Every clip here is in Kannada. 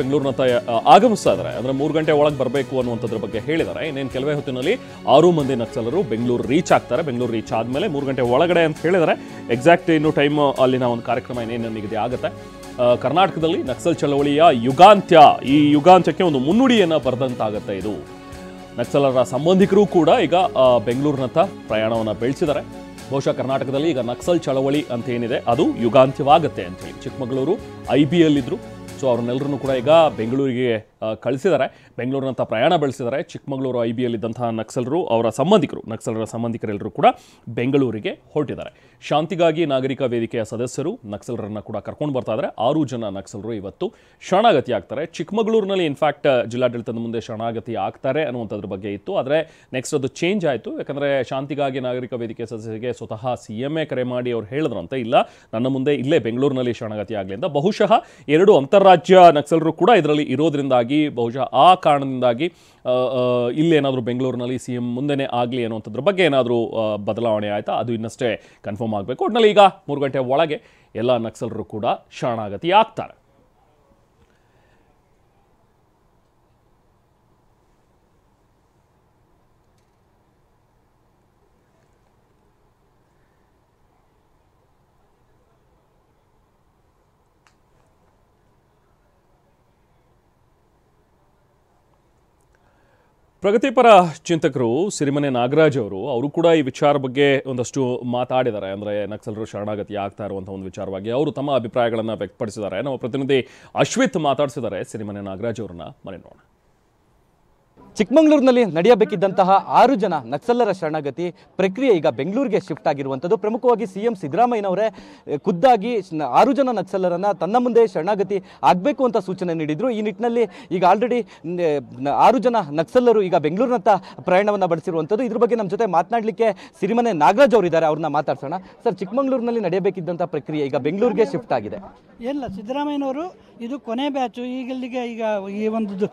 ಬೆಂಗಳೂರಿನತ್ತ ಆಗಮಿಸ್ತಾ ಇದ್ದಾರೆ. ಅಂದರೆ 3 ಗಂಟೆ ಒಳಗೆ ಬರಬೇಕು ಅನ್ನುವಂಥದ್ರ ಬಗ್ಗೆ ಹೇಳಿದ್ದಾರೆ. ಇನ್ನೇನು ಕೆಲವೇ ಹೊತ್ತಿನಲ್ಲಿ 6 ಮಂದಿ ನಕ್ಸಲರು ಬೆಂಗಳೂರು ರೀಚ್ ಆಗ್ತಾರೆ. ಬೆಂಗಳೂರು ರೀಚ್ ಆದಮೇಲೆ 3 ಗಂಟೆ ಒಳಗಡೆ ಅಂತ ಹೇಳಿದರೆ ಎಕ್ಸಾಕ್ಟ್ ಇನ್ನು ಟೈಮ್ ಅಲ್ಲಿನ ಒಂದು ಕಾರ್ಯಕ್ರಮ ಇನ್ನೇನು ನಿಗದಿ ಆಗುತ್ತೆ. ಕರ್ನಾಟಕದಲ್ಲಿ ನಕ್ಸಲ್ ಚಳವಳಿಯ ಯುಗಾಂತ್ಯ, ಈ ಯುಗಾಂತ್ಯಕ್ಕೆ ಒಂದು ಮುನ್ನುಡಿಯನ್ನು ಬರೆದಂತಾಗುತ್ತೆ. ಇದು ನಕ್ಸಲರ ಸಂಬಂಧಿಕರು ಕೂಡ ಈಗ ಬೆಂಗಳೂರಿನತ್ತ ಪ್ರಯಾಣವನ್ನು ಬೆಳೆಸಿದ್ದಾರೆ. ಬಹುಶಃ ಕರ್ನಾಟಕದಲ್ಲಿ ಈಗ ನಕ್ಸಲ್ ಚಳವಳಿ ಅಂತ ಏನಿದೆ ಅದು ಯುಗಾಂತ್ಯವಾಗುತ್ತೆ ಅಂತೇಳಿ ಚಿಕ್ಕಮಗಳೂರು IBL ಇದ್ರು. ಸೊ ಅವ್ರನ್ನೆಲ್ಲರೂ ಕೂಡ ಈಗ ಬೆಂಗಳೂರಿಗೆ ಕಳಿಸಿದ್ದಾರೆ, ಬೆಂಗಳೂರಿನಂಥ ಪ್ರಯಾಣ ಬೆಳೆಸಿದ್ದಾರೆ. ಚಿಕ್ಕಮಗಳೂರು IBL ಇದ್ದಂತಹ ನಕ್ಸಲರು, ಅವರ ಸಂಬಂಧಿಕರು, ನಕ್ಸಲರ ಸಂಬಂಧಿಕರೆಲ್ಲರೂ ಕೂಡ ಬೆಂಗಳೂರಿಗೆ ಹೊರಟಿದ್ದಾರೆ. ಶಾಂತಿಗಾಗಿ ನಾಗರಿಕ ವೇದಿಕೆಯ ಸದಸ್ಯರು ನಕ್ಸಲರನ್ನು ಕೂಡ ಕರ್ಕೊಂಡು ಬರ್ತಾ ಇದ್ದಾರೆ. 6 ಜನ ನಕ್ಸಲರು ಇವತ್ತು ಶರಣಾಗತಿ ಆಗ್ತಾರೆ. ಚಿಕ್ಕಮಗಳೂರಿನಲ್ಲಿ ಇನ್ಫ್ಯಾಕ್ಟ್ ಜಿಲ್ಲಾಡಳಿತದ ಮುಂದೆ ಶರಣಾಗತಿ ಆಗ್ತಾರೆ ಅನ್ನುವಂಥದ್ರ ಬಗ್ಗೆ ಇತ್ತು. ಆದರೆ ನೆಕ್ಸ್ಟ್ ಅದು ಚೇಂಜ್ ಆಯಿತು. ಯಾಕಂದರೆ ಶಾಂತಿಗಾಗಿ ನಾಗರಿಕ ವೇದಿಕೆ ಸದಸ್ಯರಿಗೆ ಸ್ವತಃ CM ಕರೆ ಮಾಡಿ ಅವ್ರು ಹೇಳಿದ್ರಂತೆ, ಇಲ್ಲ ನನ್ನ ಮುಂದೆ ಇಲ್ಲೇ ಬೆಂಗಳೂರಿನಲ್ಲಿ ಶರಣಾಗತಿ ಆಗಲಿ ಅಂತ. ಬಹುಶಃ 2 ಅಂತಾರಾಜ್ಯ ನಕ್ಸಲರು ಕೂಡ ಇದರಲ್ಲಿ ಇರೋದ್ರಿಂದಾಗಿ, ಬಹುಶಃ ಆ ಕಾರಣದಿಂದಾಗಿ ಇಲ್ಲೇನಾದರೂ ಬೆಂಗಳೂರಿನಲ್ಲಿ CM ಮುಂದೆನೇ ಆಗಲಿ ಅನ್ನುವಂಥದ್ರ ಬಗ್ಗೆ ಏನಾದರೂ ಬದಲಾವಣೆ ಆಯಿತಾ, ಅದು ಇನ್ನಷ್ಟೇ ಕನ್ಫರ್ಮ್ ಆಗಬೇಕು. ಒಟ್ಟಿನಲ್ಲಿ ಈಗ 3 ಗಂಟೆ ಒಳಗೆ ಎಲ್ಲ ನಕ್ಸಲರು ಕೂಡ ಶರಣಾಗತಿ ಆಗ್ತಾರೆ. ಪ್ರಗತಿಪರ ಚಿಂತಕರು ಸಿರಿಮನೆ ನಾಗರಾಜ್ ಅವರು ಕೂಡ ಈ ವಿಚಾರ ಬಗ್ಗೆ ಒಂದಷ್ಟು ಮಾತಾಡಿದ್ದಾರೆ. ಅಂದರೆ ನಕ್ಸಲರು ಶರಣಾಗತಿ ಆಗ್ತಾ ಇರುವಂಥ ಒಂದು ವಿಚಾರವಾಗಿ ಅವರು ತಮ್ಮ ಅಭಿಪ್ರಾಯಗಳನ್ನು ವ್ಯಕ್ತಪಡಿಸಿದ್ದಾರೆ. ನಮ್ಮ ಪ್ರತಿನಿಧಿ ಅಶ್ವಿತ್ ಮಾತಾಡಿಸಿದ್ದಾರೆ ಸಿರಿಮನೆ ನಾಗರಾಜ್ ಅವರನ್ನ. ಮನೆ ನೋಡೋಣ. ಚಿಕ್ಕಮಗಳೂರಿನಲ್ಲಿ ನಡೆಯಬೇಕಿದ್ದಂತಹ 6 ಜನ ನಕ್ಸಲರ ಶರಣಾಗತಿ ಪ್ರಕ್ರಿಯೆ ಈಗ ಬೆಂಗಳೂರಿಗೆ ಶಿಫ್ಟ್ ಆಗಿರುವಂಥದ್ದು. ಪ್ರಮುಖವಾಗಿ CM ಸಿದ್ದರಾಮಯ್ಯನವರೇ ಖುದ್ದಾಗಿ 6 ಜನ ನಕ್ಸಲರನ್ನ ತನ್ನ ಮುಂದೆ ಶರಣಾಗತಿ ಆಗಬೇಕು ಅಂತ ಸೂಚನೆ ನೀಡಿದ್ರು. ಈ ನಿಟ್ಟಿನಲ್ಲಿ ಈಗ ಆಲ್ರೆಡಿ 6 ಜನ ನಕ್ಸಲರು ಈಗ ಬೆಂಗಳೂರಿನತ್ತ ಪ್ರಯಾಣವನ್ನು ಬಳಸಿರುವಂಥದ್ದು. ಇದ್ರ ಬಗ್ಗೆ ನಮ್ಮ ಜೊತೆ ಮಾತನಾಡಲಿಕ್ಕೆ ಸಿರಿಮನೆ ನಾಗರಾಜ್ ಅವರಿದ್ದಾರೆ, ಅವ್ರನ್ನ ಮಾತಾಡ್ಸೋಣ. ಸರ್, ಚಿಕ್ಕಮಗಳೂರಿನಲ್ಲಿ ನಡೆಯಬೇಕಿದ್ದಂಥ ಪ್ರಕ್ರಿಯೆ ಈಗ ಬೆಂಗಳೂರಿಗೆ ಶಿಫ್ಟ್ ಆಗಿದೆ. ಇಲ್ಲ, ಸಿದ್ದರಾಮಯ್ಯನವರು ಇದು ಕೊನೆ ಬ್ಯಾಚು. ಈಗಲ್ಲಿಗೆ ಈಗ ಈ ಒಂದು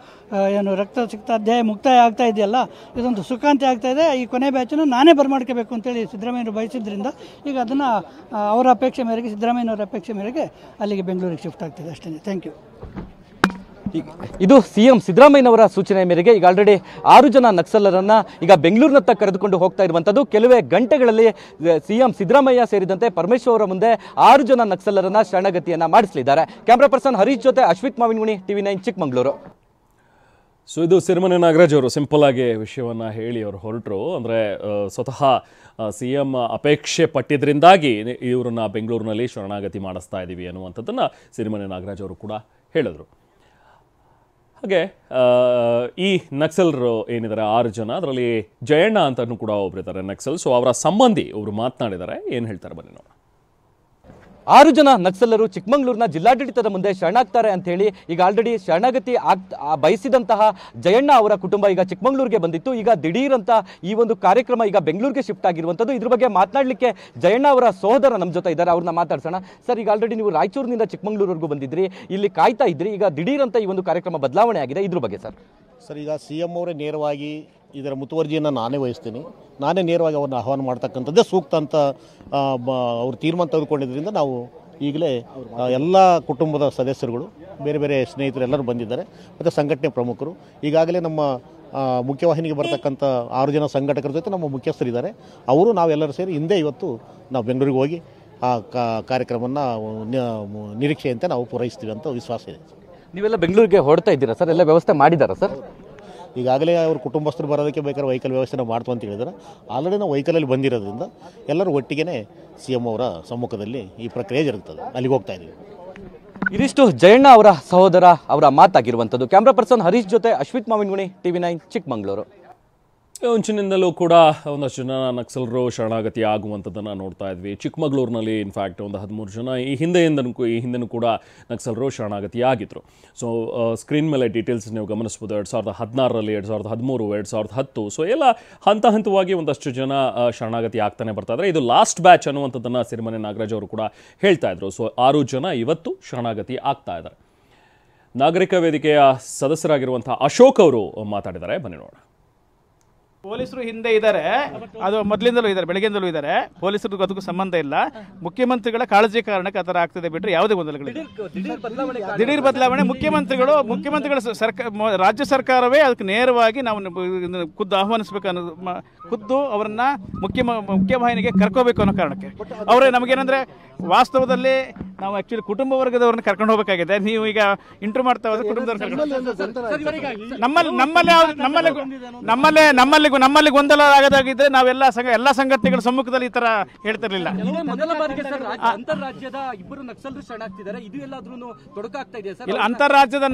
ಏನು ರಕ್ತ ಸಿಕ್ತ ಅಧ್ಯಾಯ ಮುಕ್ತಾಯ ಆಗ್ತಾ ಇದೆಯಲ್ಲ, ಇದೊಂದು ಸುಖಾಂತ್ಯ ಆಗ್ತಾ ಇದೆ. ಈ ಕೊನೆ ಬ್ಯಾಚನ್ನು ನಾನೇ ಬರಮಾಡ್ಕೋಬೇಕು ಅಂತೇಳಿ ಸಿದ್ದರಾಮಯ್ಯವರು ಬಯಸಿದ್ರಿಂದ ಈಗ ಅದನ್ನು ಅವರ ಅಪೇಕ್ಷೆ ಮೇರೆಗೆ, ಸಿದ್ದರಾಮಯ್ಯನವರ ಅಪೇಕ್ಷೆ ಮೇರೆಗೆ ಅಲ್ಲಿಗೆ ಬೆಂಗಳೂರಿಗೆ ಶಿಫ್ಟ್ ಆಗ್ತಿದೆ ಅಷ್ಟೇ. Thank you. ಇದು CM ಸಿದ್ದರಾಮಯ್ಯನವರ ಸೂಚನೆ ಮೇರೆಗೆ ಈಗ ಆಲ್ರೆಡಿ 6 ಜನ ನಕ್ಸಲರನ್ನ ಈಗ ಬೆಂಗಳೂರಿನತ್ತ ಕರೆದುಕೊಂಡು ಹೋಗ್ತಾ ಇರುವಂಥದ್ದು. ಕೆಲವೇ ಗಂಟೆಗಳಲ್ಲಿ CM ಸಿದ್ದರಾಮಯ್ಯ ಸೇರಿದಂತೆ ಪರಮೇಶ್ವರ್ ಅವರ ಮುಂದೆ 6 ಜನ ನಕ್ಸಲರನ್ನ ಶರಣಾಗತಿಯನ್ನ ಮಾಡಿಸಲಿದ್ದಾರೆ. ಕ್ಯಾಮ್ರಾ ಪರ್ಸನ್ ಹರೀಶ್ ಜೊತೆ ಅಶ್ವಿತ್ ಮಾವಿನಗುಣಿ, TV9 ಚಿಕ್ಕಮಗಳೂರು. ಸೊ ಇದು ಸಿರಿಮನೆ ನಾಗರಾಜ್ ಅವರು ಸಿಂಪಲ್ ಆಗಿ ವಿಷಯವನ್ನು ಹೇಳಿ ಅವರು ಹೊರಟರು. ಅಂದರೆ ಸ್ವತಃ CM ಅಪೇಕ್ಷೆ ಪಟ್ಟಿದ್ರಿಂದಾಗಿ ಇವರನ್ನ ಬೆಂಗಳೂರಿನಲ್ಲಿ ಶರಣಾಗತಿ ಮಾಡಿಸ್ತಾ ಇದ್ದೀವಿ ಅನ್ನುವಂಥದ್ದನ್ನು ಸಿರಿಮನೆ ನಾಗರಾಜ್ ಅವರು ಕೂಡ ಹೇಳಿದರು. ಹಾಗೆ ಈ ನಕ್ಸಲರು ಏನಿದ್ದಾರೆ 6 ಜನ, ಅದರಲ್ಲಿ ಜಯಣ್ಣ ಅಂತಲೂ ಕೂಡ ಒಬ್ಬರಿದ್ದಾರೆ ನಕ್ಸಲ್. ಸೊ ಅವರ ಸಂಬಂಧಿ ಅವರು ಮಾತನಾಡಿದ್ದಾರೆ, ಏನು ಹೇಳ್ತಾರೆ ಬನ್ನಿ ನೋಡೋಣ. 6 ಜನ ನಕ್ಸಲರು ಚಿಕ್ಕಮಗಳೂರಿನ ಜಿಲ್ಲಾಡಳಿತದ ಮುಂದೆ ಶರಣಾಗ್ತಾರೆ ಅಂತ ಹೇಳಿ ಈಗ ಆಲ್ರೆಡಿ ಶರಣಾಗತಿ ಬಯಸಿದಂತಹ ಜಯಣ್ಣ ಅವರ ಕುಟುಂಬ ಈಗ ಚಿಕ್ಕಮಗಳೂರಿಗೆ ಬಂದಿತ್ತು. ಈಗ ದಿಢೀರ್ ಅಂತ ಈ ಒಂದು ಕಾರ್ಯಕ್ರಮ ಈಗ ಬೆಂಗಳೂರಿಗೆ ಶಿಫ್ಟ್ ಆಗಿರುವಂಥದ್ದು. ಇದ್ರ ಬಗ್ಗೆ ಮಾತನಾಡಲಿಕ್ಕೆ ಜಯಣ್ಣ ಅವರ ಸಹೋದರ ನಮ್ಮ ಜೊತೆ ಇದ್ದಾರೆ, ಅವ್ರನ್ನ ಮಾತಾಡ್ಸೋಣ. ಸರ್, ಈಗ ಆಲ್ರೆಡಿ ನೀವು ರಾಯಚೂರಿನಿಂದ ಚಿಕ್ಕಮಗಳೂರಿವರೆಗೂ ಬಂದಿದ್ರಿ, ಇಲ್ಲಿ ಕಾಯ್ತಾ ಇದ್ರಿ, ಈಗ ದಿಢೀರ್ ಅಂತ ಈ ಒಂದು ಕಾರ್ಯಕ್ರಮ ಬದಲಾವಣೆ ಆಗಿದೆ, ಇದ್ರ ಬಗ್ಗೆ ಸರ್? ಸರ್, ಈಗ CM ಅವರೇ ನೇರವಾಗಿ ಇದರ ಮುತುವರ್ಜಿಯನ್ನು ನಾನೇ ವಹಿಸ್ತೀನಿ, ನಾನೇ ನೇರವಾಗಿ ಅವ್ರನ್ನ ಆಹ್ವಾನ ಮಾಡ್ತಕ್ಕಂಥದ್ದೇ ಸೂಕ್ತ ಅಂತ ಅವರು ತೀರ್ಮಾನ ತೆಗೆದುಕೊಂಡಿದ್ದರಿಂದ ನಾವು ಈಗಲೇ ಎಲ್ಲ ಕುಟುಂಬದ ಸದಸ್ಯರುಗಳು, ಬೇರೆ ಬೇರೆ ಸ್ನೇಹಿತರು ಎಲ್ಲರೂ ಬಂದಿದ್ದಾರೆ, ಮತ್ತು ಸಂಘಟನೆ ಪ್ರಮುಖರು. ಈಗಾಗಲೇ ನಮ್ಮ ಮುಖ್ಯವಾಹಿನಿಗೆ ಬರ್ತಕ್ಕಂಥ 6 ಜನ ಸಂಘಟಕರ ಜೊತೆ ನಮ್ಮ ಮುಖ್ಯಸ್ಥರಿದ್ದಾರೆ. ಅವರು ನಾವೆಲ್ಲರೂ ಸೇರಿ ಹಿಂದೆ ಇವತ್ತು ನಾವು ಬೆಂಗಳೂರಿಗೆ ಹೋಗಿ ಆ ಕಾರ್ಯಕ್ರಮವನ್ನು ನಿರೀಕ್ಷೆಯಂತೆ ನಾವು ಪೂರೈಸ್ತೀವಿ ಅಂತ ವಿಶ್ವಾಸ ಇದೆ. ನೀವೆಲ್ಲ ಬೆಂಗಳೂರಿಗೆ ಹೊರಡ್ತಾ ಇದ್ದೀರಾ ಸರ್? ಎಲ್ಲ ವ್ಯವಸ್ಥೆ ಮಾಡಿದ್ದಾರಾ ಸರ್? ಈಗಾಗಲೇ ಅವ್ರ ಕುಟುಂಬಸ್ಥರು ಬರೋದಕ್ಕೆ ಬೇಕಾದ್ರೆ ವೆಹಿಕಲ್ ವ್ಯವಸ್ಥೆ ಮಾಡ್ತು ಅಂತ ಹೇಳಿದ್ದಾರೆ. ಆಲ್ರೆಡಿ ನಾವು ವೆಹಿಕಲಲ್ಲಿ ಬಂದಿರೋದ್ರಿಂದ ಎಲ್ಲರೂ ಒಟ್ಟಿಗೆ CM ಅವರ ಸಮ್ಮುಖದಲ್ಲಿ ಈ ಪ್ರಕ್ರಿಯೆ ಜರುಗ್ತದೆ, ಅಲ್ಲಿಗೆ ಹೋಗ್ತಾ ಇದ್ದೀವಿ. ಇದಿಷ್ಟು ಜಯಣ್ಣ ಅವರ ಸಹೋದರ ಅವರ ಮಾತಾಗಿರುವಂಥದ್ದು. ಕ್ಯಾಮ್ರಾ ಪರ್ಸನ್ ಹರೀಶ್ ಜೊತೆ ಅಶ್ವಿತ್ ಮಾವಿನಗುಣಿ, TV9 ಚಿಕ್ಕಮಗಳೂರು. ಮುಂಚಿನಿಂದಲೂ ಕೂಡ ಒಂದಷ್ಟು ಜನ ನಕ್ಸಲರು ಶರಣಾಗತಿ ಆಗುವಂಥದ್ದನ್ನು ನೋಡ್ತಾ ಇದ್ವಿ. ಚಿಕ್ಕಮಗಳೂರಿನಲ್ಲಿ ಇನ್ಫ್ಯಾಕ್ಟ್ ಒಂದು 13 ಜನ ಈ ಹಿಂದೆನೂ ಕೂಡ ನಕ್ಸಲರು ಶರಣಾಗತಿ ಆಗಿದ್ರು. ಸೊ ಸ್ಕ್ರೀನ್ ಮೇಲೆ ಡೀಟೇಲ್ಸ್ ನೀವು ಗಮನಿಸ್ಬೋದು. 2016ರಲ್ಲಿ, 2013, 2010. ಸೊ ಎಲ್ಲ ಹಂತವಾಗಿ ಒಂದಷ್ಟು ಜನ ಶರಣಾಗತಿ ಆಗ್ತಾನೆ ಬರ್ತಾ ಇದ್ದಾರೆ. ಇದು ಲಾಸ್ಟ್ ಬ್ಯಾಚ್ ಅನ್ನುವಂಥದ್ದನ್ನು ಸಿರಿಮನೆ ನಾಗರಾಜ್ ಅವರು ಕೂಡ ಹೇಳ್ತಾ ಇದ್ರು. ಸೊ 6 ಜನ ಇವತ್ತು ಶರಣಾಗತಿ ಆಗ್ತಾ ಇದ್ದಾರೆ. ನಾಗರಿಕ ವೇದಿಕೆಯ ಸದಸ್ಯರಾಗಿರುವಂಥ ಅಶೋಕ್ ಅವರು ಮಾತಾಡಿದ್ದಾರೆ, ಬನ್ನಿ ನೋಡೋಣ. ಪೊಲೀಸರು ಹಿಂದೆ ಇದ್ದಾರೆ, ಅದು ಮೊದಲಿಂದಲೂ ಇದ್ದಾರೆ, ಬೆಳಗ್ಗೆಯಿಂದಲೂ ಇದ್ದಾರೆ. ಪೊಲೀಸರಿಗೂ ಅದಕ್ಕೂ ಸಂಬಂಧ ಇಲ್ಲ. ಮುಖ್ಯಮಂತ್ರಿಗಳ ಕಾಳಜಿ ಕಾರಣಕ್ಕೆ ಆ ಥರ ಆಗ್ತದೆ ಬಿಟ್ಟರೆ ಯಾವುದೇ ಗೊಂದಲಗಳಿಲ್ಲ. ದಿಢೀರ್ ಬದಲಾವಣೆ ಮುಖ್ಯಮಂತ್ರಿಗಳು ರಾಜ್ಯ ಸರ್ಕಾರವೇ ಅದಕ್ಕೆ ನೇರವಾಗಿ ನಾವು ಖುದ್ದು ಆಹ್ವಾನಿಸಬೇಕು ಅನ್ನೋ ಖುದ್ದು ಅವರನ್ನ ಮುಖ್ಯವಾಹಿನಿಗೆ ಕರ್ಕೋಬೇಕು ಅನ್ನೋ ಕಾರಣಕ್ಕೆ ಅವರೇ ನಮಗೇನಂದ್ರೆ ವಾಸ್ತವದಲ್ಲಿ ನಾವು ಆಕ್ಚುಲಿ ಕುಟುಂಬ ವರ್ಗದವ್ರನ್ನ ಕರ್ಕೊಂಡು ಹೋಗಬೇಕಾಗಿದೆ. ನೀವು ಈಗ ಇಂಟರ್ವ್ಯೂ ಮಾಡ್ತಾ ಹೋದ್ರೆ ಕುಟುಂಬದವ್ರು ನಮ್ಮಲ್ಲಿ ಗೊಂದಲ ಆಗದಾಗಿದ್ರೆ ನಾವೆಲ್ಲ ಸಂಘಟನೆಗಳ ಸಮ್ಮುಖದಲ್ಲಿ ಈ ತರ ಹೇಳ್ತಿರ್ಲಿಲ್ಲ. ಅಂತಾರಾಜ್ಯದ ಇಬ್ಬರು ನಕ್ಸಲರು ಶರಣಾಗ್ತಿದ್ದಾರೆ, ಇದು ಎಲ್ಲಾದ್ರೂ ತೊಡಕಾಗ್ತಾ ಇದೆ ಸರ್? ಇಲ್ಲ, ಅಂತಾರಾಜ್ಯದ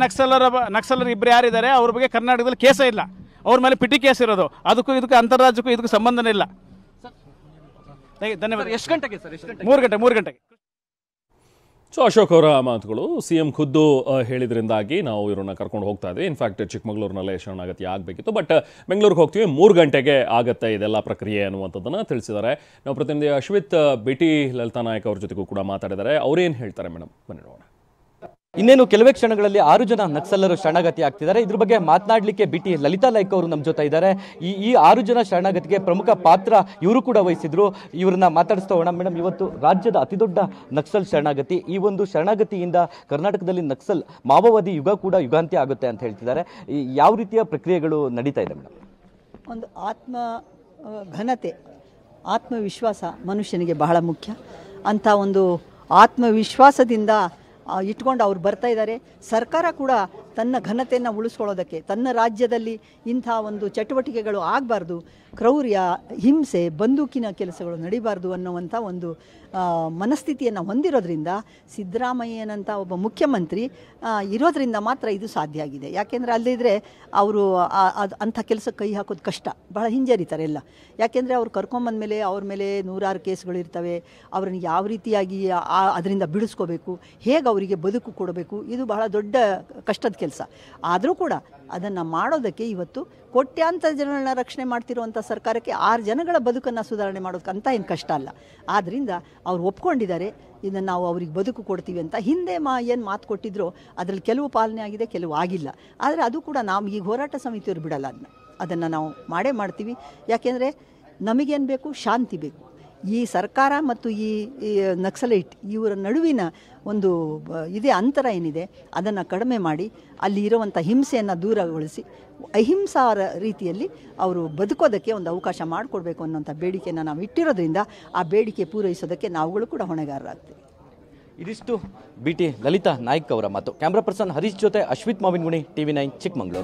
ನಕ್ಸಲರು ಇಬ್ಬರು ಯಾರಿದ್ದಾರೆ ಅವ್ರ ಬಗ್ಗೆ ಕರ್ನಾಟಕದಲ್ಲಿ ಕೇಸೇ ಇಲ್ಲ. ಅವ್ರ ಮೇಲೆ ಪಿಟಿ ಕೇಸ್ ಇರೋದು. ಅದಕ್ಕೂ ಇದಕ್ಕೂ ಅಂತಾರಾಜ್ಯಕ್ಕೂ ಇದಕ್ಕೂ ಸಂಬಂಧನೇ ಇಲ್ಲ. ಧನ್ಯವಾದ. ಎಷ್ಟು ಗಂಟೆಗೆ ಸರ್? 3 ಗಂಟೆಗೆ. ಸೊ ಅಶೋಕ್ ಅವರ ಮಾತುಗಳು CM ಖುದ್ದು ಹೇಳಿದ್ರಿಂದಾಗಿ ನಾವು ಇವರನ್ನ ಕರ್ಕೊಂಡು ಹೋಗ್ತಾ ಇದ್ವಿ. ಇನ್ಫ್ಯಾಕ್ಟ್ ಚಿಕ್ಕಮಗಳೂರಿನಲ್ಲೇ ಶರಣಾಗತಿ ಆಗಬೇಕಿತ್ತು, ಬಟ್ ಬೆಂಗಳೂರಿಗೆ ಹೋಗ್ತೀವಿ, 3 ಗಂಟೆಗೆ ಆಗುತ್ತೆ ಇದೆಲ್ಲ ಪ್ರಕ್ರಿಯೆ ಅನ್ನುವಂಥದ್ದನ್ನು ತಿಳಿಸಿದ್ದಾರೆ. ನಾವು ಪ್ರತಿನಿಧಿ ಅಶ್ವಿತ್ BT ಲಲಿತಾ ನಾಯಕ್ ಅವ್ರ ಜೊತೆಗೂ ಕೂಡ ಮಾತಾಡಿದ್ದಾರೆ. ಅವರೇನು ಹೇಳ್ತಾರೆ ಮೇಡಮ್, ಬನ್ನಿ ನೋಡೋಣ. ಇನ್ನೇನು ಕೆಲವೇ ಕ್ಷಣಗಳಲ್ಲಿ 6 ಜನ ನಕ್ಸಲರು ಶರಣಾಗತಿ ಆಗ್ತಿದ್ದಾರೆ. ಇದ್ರ ಬಗ್ಗೆ ಮಾತನಾಡಲಿಕ್ಕೆ BT ಲಲಿತಾ ನಾಯ್ಕ ಅವರು ನಮ್ಮ ಜೊತೆ ಇದ್ದಾರೆ. ಈ 6 ಜನ ಶರಣಾಗತಿಗೆ ಪ್ರಮುಖ ಪಾತ್ರ ಇವರು ಕೂಡ ವಹಿಸಿದ್ರು. ಇವ್ರನ್ನ ಮಾತಾಡಿಸ್ತಾ ಹೋಗೋಣ. ಮೇಡಮ್, ಇವತ್ತು ರಾಜ್ಯದ ಅತಿದೊಡ್ಡ ನಕ್ಸಲ್ ಶರಣಾಗತಿ. ಈ ಒಂದು ಶರಣಾಗತಿಯಿಂದ ಕರ್ನಾಟಕದಲ್ಲಿ ನಕ್ಸಲ್ ಮಾವೋವಾದಿ ಯುಗ ಕೂಡ ಯುಗಾಂತ್ಯ ಆಗುತ್ತೆ ಅಂತ ಹೇಳ್ತಿದ್ದಾರೆ. ಯಾವ ರೀತಿಯ ಪ್ರಕ್ರಿಯೆಗಳು ನಡೀತಾ ಇದೆ ಮೇಡಮ್? ಒಂದು ಘನತೆ, ಆತ್ಮವಿಶ್ವಾಸ ಮನುಷ್ಯನಿಗೆ ಬಹಳ ಮುಖ್ಯ. ಅಂಥ ಒಂದು ಆತ್ಮವಿಶ್ವಾಸದಿಂದ ಇಟ್ಕೊಂಡು ಅವ್ರು ಬರ್ತಾ ಇದ್ದಾರೆ. ಸರ್ಕಾರ ಕೂಡ ತನ್ನ ಘನತೆಯನ್ನು ಉಳಿಸ್ಕೊಳ್ಳೋದಕ್ಕೆ, ತನ್ನ ರಾಜ್ಯದಲ್ಲಿ ಇಂಥ ಒಂದು ಚಟುವಟಿಕೆಗಳು ಆಗಬಾರ್ದು, ಕ್ರೌರ್ಯ, ಹಿಂಸೆ, ಬಂದೂಕಿನ ಕೆಲಸಗಳು ನಡಿಬಾರ್ದು ಅನ್ನುವಂಥ ಒಂದು ಮನಸ್ಥಿತಿಯನ್ನು ಹೊಂದಿರೋದ್ರಿಂದ ಸಿದ್ದರಾಮಯ್ಯನಂಥ ಒಬ್ಬ ಮುಖ್ಯಮಂತ್ರಿ ಇರೋದ್ರಿಂದ ಮಾತ್ರ ಇದು ಸಾಧ್ಯ ಆಗಿದೆ. ಯಾಕೆಂದರೆ ಅಲ್ಲಿದ್ದರೆ ಅವರು ಅಂಥ ಕೆಲಸಕ್ಕೆ ಕೈ ಹಾಕೋದು ಕಷ್ಟ, ಬಹಳ ಹಿಂಜರಿತಾರೆ ಎಲ್ಲ. ಯಾಕೆಂದರೆ ಅವ್ರು ಕರ್ಕೊಂಬಂದಮೇಲೆ ಅವ್ರ ಮೇಲೆ 100 ಕೇಸ್ಗಳು ಇರ್ತವೆ. ಅವ್ರನ್ನ ಯಾವ ರೀತಿಯಾಗಿ ಅದರಿಂದ ಬಿಡಿಸ್ಕೋಬೇಕು, ಹೇಗೆ ಅವರಿಗೆ ಬದುಕು ಕೊಡಬೇಕು, ಇದು ಬಹಳ ದೊಡ್ಡ ಕಷ್ಟದ ಕೆಲಸ. ಆದರೂ ಕೂಡ ಅದನ್ನು ಮಾಡೋದಕ್ಕೆ ಇವತ್ತು ಕೋಟ್ಯಾಂತರ ಜನಗಳನ್ನ ರಕ್ಷಣೆ ಮಾಡ್ತಿರುವಂಥ ಸರ್ಕಾರಕ್ಕೆ 6 ಜನಗಳ ಬದುಕನ್ನು ಸುಧಾರಣೆ ಮಾಡೋಕ್ಕಂತ ಏನು ಕಷ್ಟ ಅಲ್ಲ. ಆದ್ದರಿಂದ ಅವ್ರು ಒಪ್ಕೊಂಡಿದ್ದಾರೆ, ಇದನ್ನು ನಾವು ಅವ್ರಿಗೆ ಬದುಕು ಕೊಡ್ತೀವಿ ಅಂತ. ಹಿಂದೆ ಏನು ಮಾತು ಕೊಟ್ಟಿದ್ರೋ ಅದರಲ್ಲಿ ಕೆಲವು ಪಾಲನೆ ಆಗಿದೆ, ಕೆಲವು ಆಗಿಲ್ಲ. ಆದರೆ ಅದು ಕೂಡ ನಾವು ಈ ಹೋರಾಟ ಸಮಿತಿಯವರು ಬಿಡಲ್ಲ, ಅದನ್ನು ನಾವು ಮಾಡೇ ಮಾಡ್ತೀವಿ. ಯಾಕೆಂದರೆ ನಮಗೇನು ಬೇಕು? ಶಾಂತಿ ಬೇಕು. ಈ ಸರ್ಕಾರ ಮತ್ತು ಈ ನಕ್ಸಲೈಟ್ ಇವರ ನಡುವಿನ ಒಂದು ಅಂತರ ಏನಿದೆ ಅದನ್ನು ಕಡಿಮೆ ಮಾಡಿ ಅಲ್ಲಿ ಇರುವಂಥ ಹಿಂಸೆಯನ್ನು ದೂರಗೊಳಿಸಿ ಅಹಿಂಸಾ ರೀತಿಯಲ್ಲಿ ಅವರು ಬದುಕೋದಕ್ಕೆ ಒಂದು ಅವಕಾಶ ಮಾಡಿಕೊಡ್ಬೇಕು ಅನ್ನೋಂಥ ಬೇಡಿಕೆಯನ್ನು ನಾವು ಇಟ್ಟಿರೋದ್ರಿಂದ ಆ ಬೇಡಿಕೆ ಪೂರೈಸೋದಕ್ಕೆ ನಾವುಗಳು ಕೂಡ ಹೊಣೆಗಾರರಾಗ್ತೀವಿ. ಇದಿಷ್ಟು BT ಲಲಿತಾ ನಾಯ್ಕ್ ಅವರ ಮಾತು. ಕ್ಯಾಮ್ರಾ ಪರ್ಸನ್ ಹರೀಶ್ ಜೊತೆ ಅಶ್ವಿತ್ ಮಾವಿನಗುಣಿ, TV9 ಚಿಕ್ಕಮಗಳೂರು.